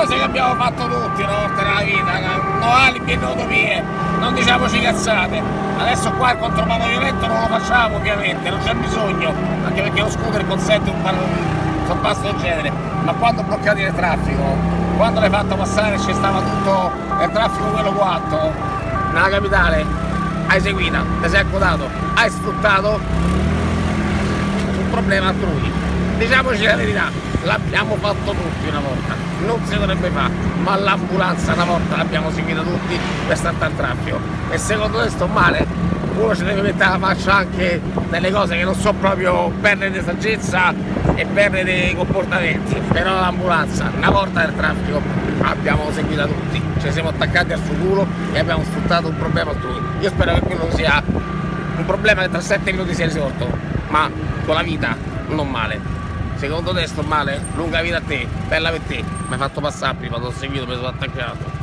cose che abbiamo fatto tutti una volta nella vita, no alibi e no utopie, non diciamoci cazzate. Adesso qua il contromano violento non lo facciamo ovviamente, non c'è bisogno, anche perché lo scooter consente un sorpasso del genere, ma quando bloccati il traffico, quando l'hai fatto passare ci stava tutto il traffico quello coatto, nella capitale, hai seguito, ti sei accodato, hai sfruttato un problema altrui. Diciamoci la verità, l'abbiamo fatto tutti una volta, non si dovrebbe fare, ma l'ambulanza una volta l'abbiamo seguita tutti per stare al traffico. E secondo te sto male? Uno ci deve mettere la faccia anche nelle cose che non so proprio perle di saggezza e perle dei comportamenti, però l'ambulanza una volta nel traffico abbiamo seguita tutti, ci siamo attaccati al suo culo e abbiamo sfruttato un problema altrui. Io spero che quello sia un problema che tra 7 minuti sia risolto, ma con la vita non male. Secondo te sto male? Lunga vita a te, bella per te, mi hai fatto passare prima, ti ho seguito, mi sono attaccato.